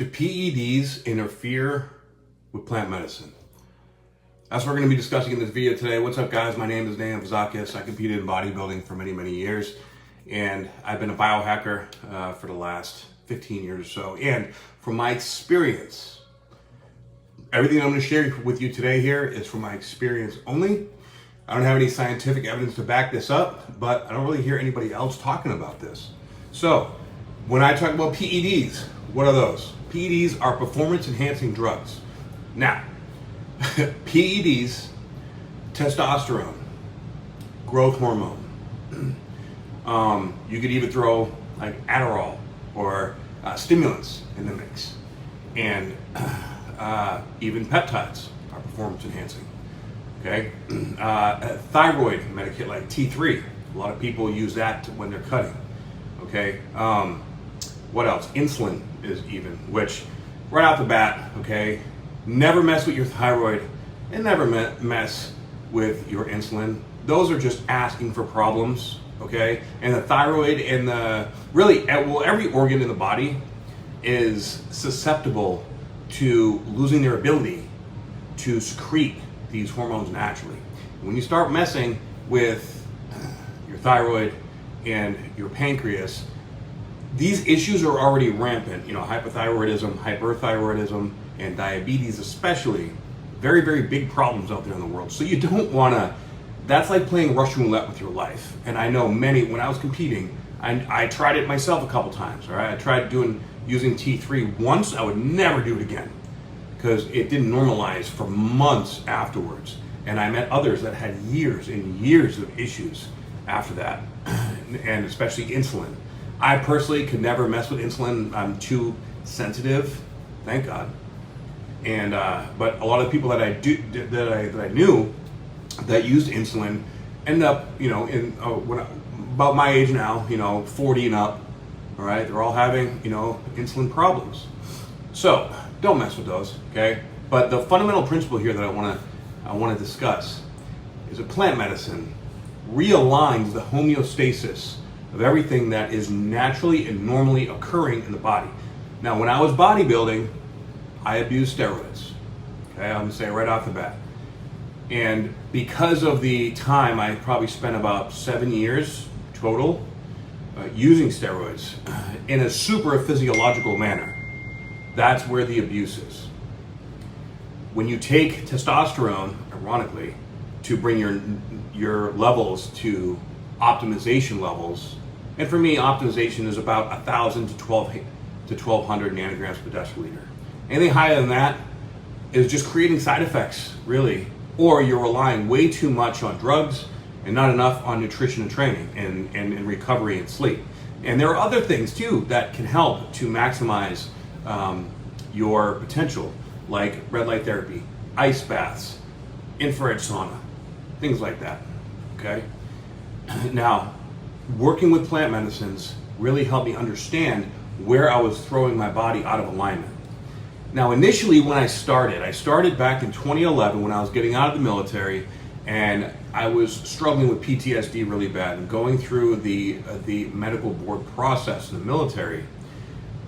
Do PEDs interfere with plant medicine? That's what we're going to be discussing in this video today. What's up, guys? My name is Dan Vazakis. I competed in bodybuilding for many years, and I've been a biohacker for the last 15 years or so. And from my experience, everything I'm going to share with you today here is from my experience only. I don't have any scientific evidence to back this up, but I don't really hear anybody else talking about this. So when I talk about PEDs, what are those? PEDs are performance-enhancing drugs. Now, PEDs, testosterone, growth hormone. You could even throw like Adderall or stimulants in the mix, and even peptides are performance-enhancing. Okay, thyroid medicate like T3. A lot of people use that when they're cutting. Okay, what else? Insulin is even, which right off the bat, okay, never mess with your thyroid and never mess with your insulin. Those are just asking for problems, okay? And the thyroid and every organ in the body is susceptible to losing their ability to secrete these hormones naturally. When you start messing with your thyroid and your pancreas, these issues are already rampant. You know, hypothyroidism, hyperthyroidism, and diabetes especially, very big problems out there in the world. So you don't want to, that's like playing Russian roulette with your life. And I know when I was competing, I tried it myself a couple times, all right? I tried using T3 once. I would never do it again because it didn't normalize for months afterwards. And I met others that had years and years of issues after that, and especially insulin. I personally could never mess with insulin. I'm too sensitive, thank God. And but a lot of the people that I knew that used insulin end up, about my age now, 40 and up. All right, they're all having, insulin problems. So don't mess with those, okay? But the fundamental principle here that I want to discuss is that plant medicine realigns the homeostasis of everything that is naturally and normally occurring in the body. Now, when I was bodybuilding, I abused steroids. Okay, I'm gonna say right off the bat. And because of the time, I probably spent about 7 years total using steroids in a super physiological manner. That's where the abuse is. When you take testosterone, ironically, to bring your levels to optimization levels, and for me, optimization is about 1,000 to 1,200 nanograms per deciliter. Anything higher than that is just creating side effects, really, or you're relying way too much on drugs and not enough on nutrition and training and recovery and sleep. And there are other things too that can help to maximize your potential, like red light therapy, ice baths, infrared sauna, things like that, okay? Now, working with plant medicines really helped me understand where I was throwing my body out of alignment. Now, initially when I started back in 2011 when I was getting out of the military, and I was struggling with PTSD really bad and going through the medical board process in the military.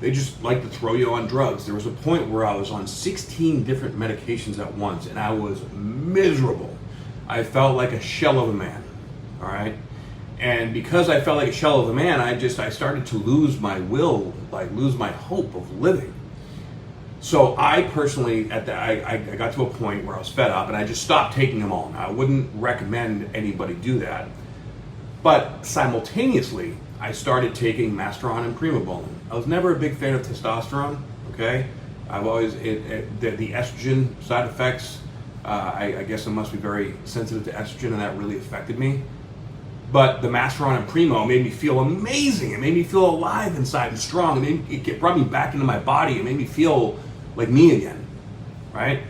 They just like to throw you on drugs. There was a point where I was on 16 different medications at once, and I was miserable. I felt like a shell of a man, all right? And because I felt like a shell of a man, I started to lose my will, like lose my hope of living. So I personally, I got to a point where I was fed up and I just stopped taking them all. Now, I wouldn't recommend anybody do that. But simultaneously, I started taking Masteron and Primobolan. I was never a big fan of testosterone, okay? I've always, the estrogen side effects, I guess I must be very sensitive to estrogen, and that really affected me. But the Masteron and Primo made me feel amazing. It made me feel alive inside and strong. It brought me back into my body. It made me feel like me again, right?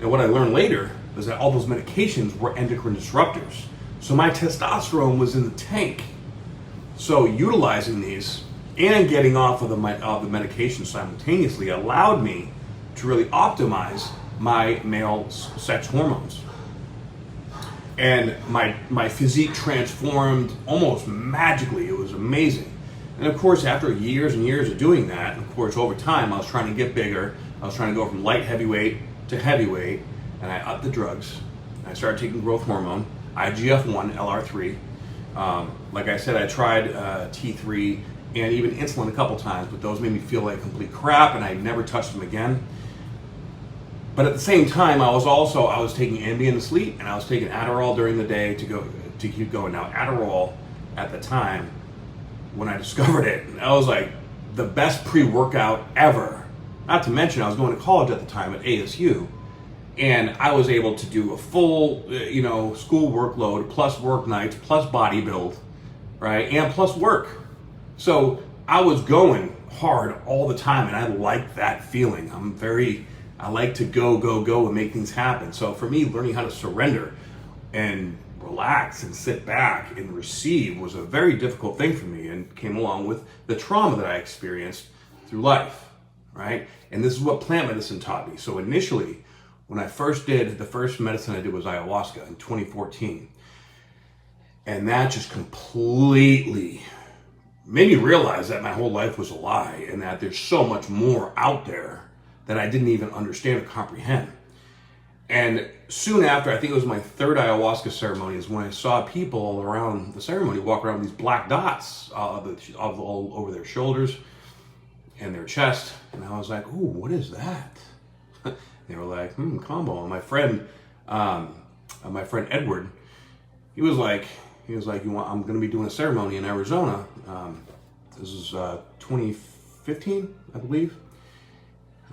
And what I learned later was that all those medications were endocrine disruptors. So my testosterone was in the tank. So utilizing these and getting off of the medication simultaneously allowed me to really optimize my male sex hormones. And my physique transformed almost magically. It was amazing. And of course, after years and years of doing that, and of course, over time, I was trying to get bigger. I was trying to go from light heavyweight to heavyweight, and I upped the drugs. I started taking growth hormone, IGF-1, LR3. Like I said, I tried T3 and even insulin a couple times, but those made me feel like complete crap, and I never touched them again. But at the same time, I was taking Ambien to sleep, and I was taking Adderall during the day to keep going. Now, Adderall at the time, when I discovered it, I was like the best pre-workout ever. Not to mention, I was going to college at the time at ASU, and I was able to do a full, school workload, plus work nights, plus body build, right, and plus work. So I was going hard all the time, and I like that feeling. I like to go and make things happen. So for me, learning how to surrender and relax and sit back and receive was a very difficult thing for me, and came along with the trauma that I experienced through life, right? And this is what plant medicine taught me. So initially, when I first did, the first medicine I did was ayahuasca in 2014. And that just completely made me realize that my whole life was a lie, and that there's so much more out there that I didn't even understand or comprehend. And soon after, I think it was my third ayahuasca ceremony, is when I saw people all around the ceremony walk around with these black dots all over their shoulders and their chest. And I was like, ooh, what is that? They were like, combo. And my friend Edward, he was like, I'm going to be doing a ceremony in Arizona. This is 2015, I believe.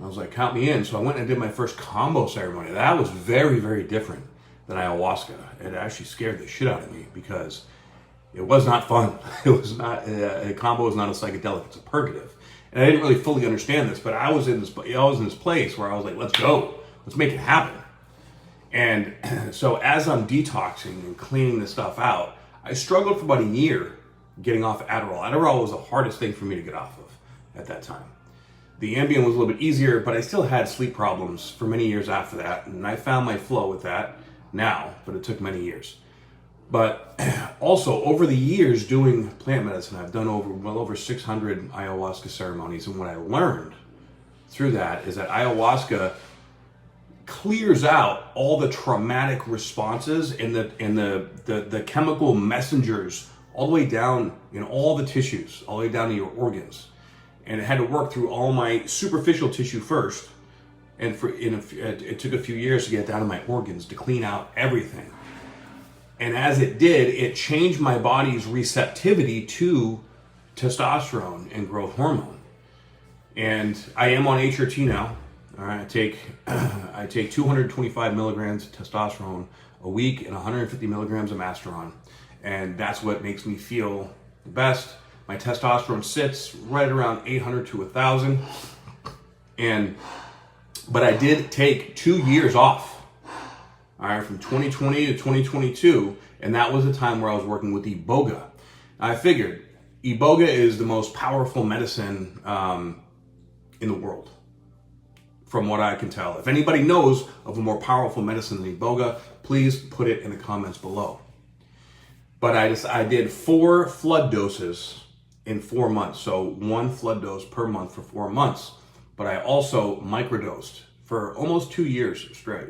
I was like, count me in. So I went and did my first combo ceremony. That was very, very different than ayahuasca. It actually scared the shit out of me because it was not fun. It was not, a combo is not a psychedelic, it's a purgative. And I didn't really fully understand this, but I was in this place where I was like, let's go. Let's make it happen. And so as I'm detoxing and cleaning this stuff out, I struggled for about a year getting off Adderall. Adderall was the hardest thing for me to get off of at that time. The Ambien was a little bit easier, but I still had sleep problems for many years after that. And I found my flow with that now, but it took many years. But also over the years doing plant medicine, I've done well over 600 ayahuasca ceremonies. And what I learned through that is that ayahuasca clears out all the traumatic responses and the chemical messengers all the way down in all the tissues, all the way down to your organs. And it had to work through all my superficial tissue first. And it took a few years to get down to my organs to clean out everything. And as it did, it changed my body's receptivity to testosterone and growth hormone. And I am on HRT now. All right, I take 225 milligrams of testosterone a week and 150 milligrams of Masteron. And that's what makes me feel the best. My testosterone sits right around 800 to 1,000. But I did take 2 years off, all right, from 2020 to 2022. And that was the time where I was working with Iboga. I figured Iboga is the most powerful medicine in the world, from what I can tell. If anybody knows of a more powerful medicine than Iboga, please put it in the comments below. But I did 4 flood doses in 4 months. So 1 flood dose per month for 4 months. But I also microdosed for almost 2 years straight.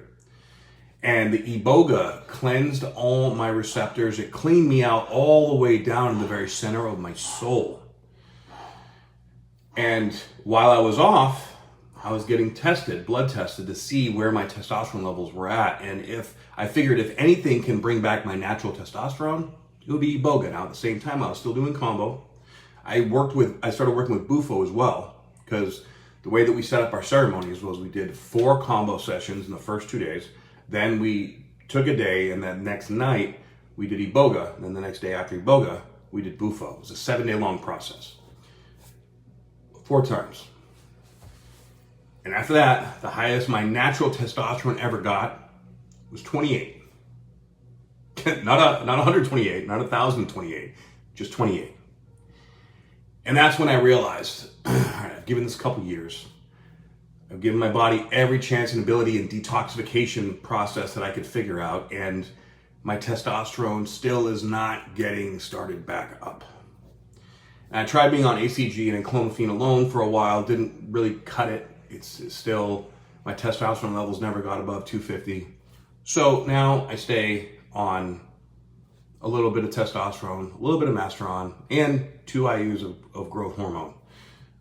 And the Iboga cleansed all my receptors. It cleaned me out all the way down in the very center of my soul. And while I was off, I was getting blood tested to see where my testosterone levels were at. And I figured if anything can bring back my natural testosterone, it would be Iboga. Now at the same time, I was still doing combo. I started working with Bufo as well, because the way that we set up our ceremonies was we did 4 combo sessions in the first 2 days. Then we took a day, and then next night we did Iboga. And then the next day after Iboga, we did Bufo. It was a 7-day long process. 4 times. And after that, the highest my natural testosterone ever got was 28. not 128, not 1,028, just 28. And that's when I realized, all right, I've given this a couple years. I've given my body every chance and ability and detoxification process that I could figure out, and my testosterone still is not getting started back up. And I tried being on ACG and clomiphene alone for a while, didn't really cut it. It's still, my testosterone levels never got above 250. So now I stay on a little bit of testosterone, a little bit of masteron, and 2 IUs of growth hormone.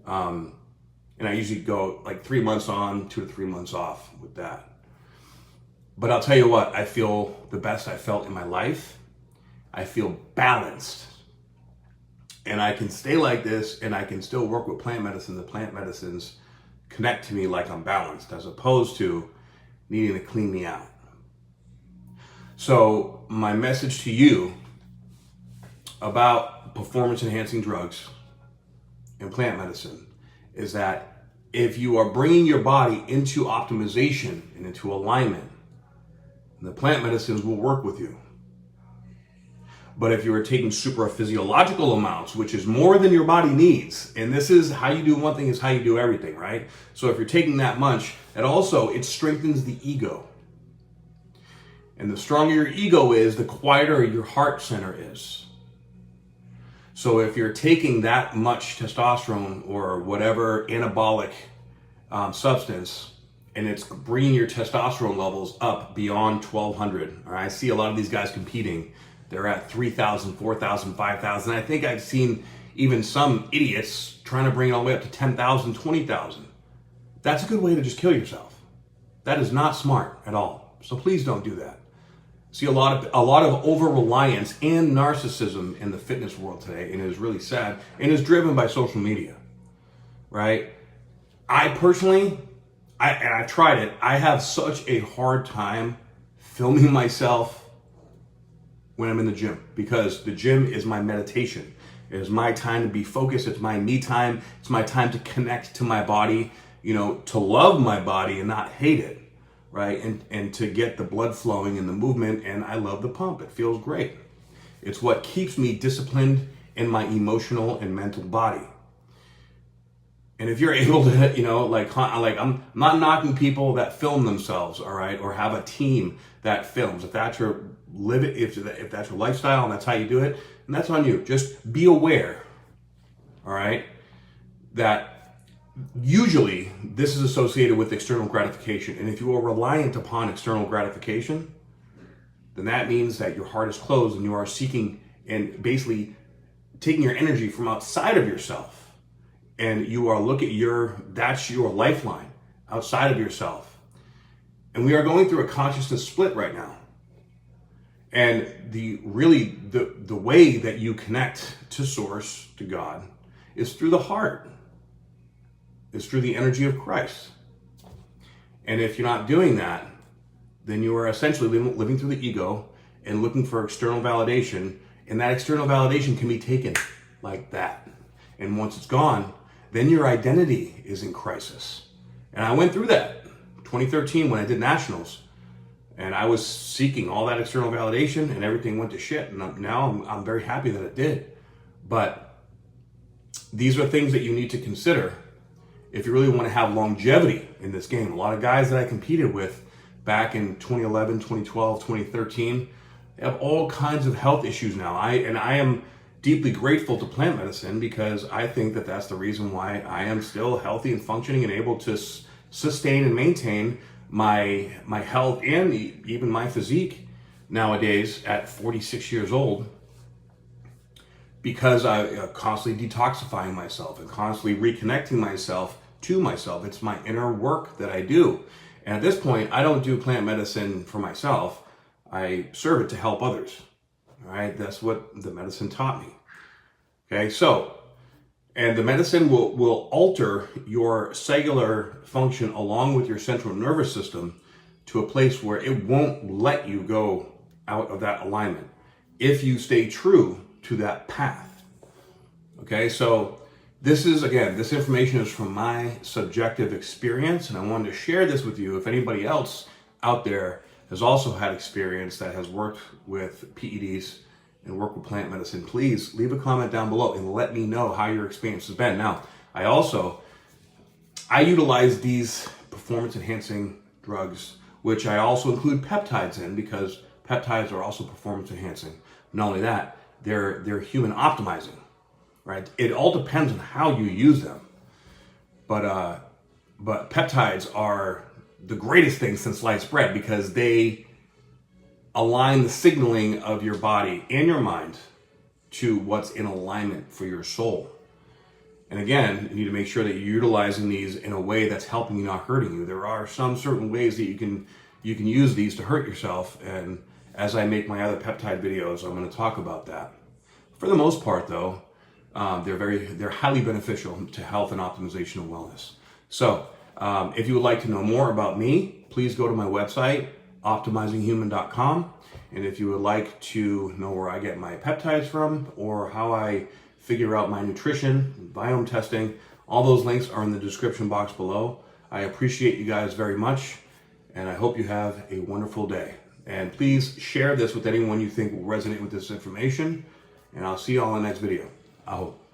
And I usually go like 3 months on, 2 to 3 months off with that. But I'll tell you what, I feel the best I felt in my life. I feel balanced. And I can stay like this, and I can still work with plant medicine. The plant medicines connect to me like I'm balanced, as opposed to needing to clean me out. So my message to you about performance enhancing drugs and plant medicine is that if you are bringing your body into optimization and into alignment, the plant medicines will work with you. But if you are taking supraphysiological amounts, which is more than your body needs, and this is how you do one thing is how you do everything, right? So if you're taking that much, it strengthens the ego. And the stronger your ego is, the quieter your heart center is. So if you're taking that much testosterone or whatever anabolic substance, and it's bringing your testosterone levels up beyond 1,200, or I see a lot of these guys competing, they're at 3,000, 4,000, 5,000. I think I've seen even some idiots trying to bring it all the way up to 10,000, 20,000. That's a good way to just kill yourself. That is not smart at all. So please don't do that. See a lot of over-reliance and narcissism in the fitness world today, and it is really sad, and is driven by social media, right? I personally, I've tried it, I have such a hard time filming myself when I'm in the gym, because the gym is my meditation. It is my time to be focused. It's my me time. It's my time to connect to my body, to love my body and not hate it, right? And to get the blood flowing and the movement. And I love the pump. It feels great. It's what keeps me disciplined in my emotional and mental body. And if you're able to, I'm not knocking people that film themselves, all right, or have a team that films. If that's your if that's your lifestyle and that's how you do it, and that's on you. Just be aware, all right, that usually this is associated with external gratification. And if you are reliant upon external gratification, then that means that your heart is closed and you are seeking and basically taking your energy from outside of yourself. And you are that's your lifeline outside of yourself. And we are going through a consciousness split right now. And the way that you connect to Source, to God, is through the heart. It's through the energy of Christ. And if you're not doing that, then you are essentially living through the ego and looking for external validation. And that external validation can be taken like that. And once it's gone, then your identity is in crisis. And I went through that 2013 when I did nationals, and I was seeking all that external validation, and everything went to shit. And now I'm very happy that it did. But these are things that you need to consider if you really want to have longevity in this game. A lot of guys that I competed with back in 2011, 2012, 2013, they have all kinds of health issues now. I am deeply grateful to plant medicine, because I think that that's the reason why I am still healthy and functioning and able to sustain and maintain my health and even my physique nowadays at 46 years old, because I constantly detoxifying myself and constantly reconnecting myself to myself. It's my inner work that I do. And at this point, I don't do plant medicine for myself. I serve it to help others. All right, that's what the medicine taught me. Okay, so, and the medicine will alter your cellular function along with your central nervous system to a place where it won't let you go out of that alignment if you stay true to that path. Okay, so this information is from my subjective experience, and I wanted to share this with you. If anybody else out there has also had experience that has worked with PEDs and work with plant medicine, please leave a comment down below and let me know how your experience has been. Now, I utilize these performance enhancing drugs, which I also include peptides in, because peptides are also performance enhancing. Not only that, they're human optimizing, right? It all depends on how you use them. But peptides are the greatest thing since sliced bread because they align the signaling of your body and your mind to what's in alignment for your soul. And again, you need to make sure that you're utilizing these in a way that's helping you, not hurting you. There are some certain ways that you can use these to hurt yourself, and as I make my other peptide videos, I'm going to talk about that. For the most part, though, they're highly beneficial to health and optimization and wellness. So, if you would like to know more about me, please go to my website, optimizinghuman.com. And if you would like to know where I get my peptides from or how I figure out my nutrition, biome testing, all those links are in the description box below. I appreciate you guys very much, and I hope you have a wonderful day. And please share this with anyone you think will resonate with this information, and I'll see you all in the next video. Aho.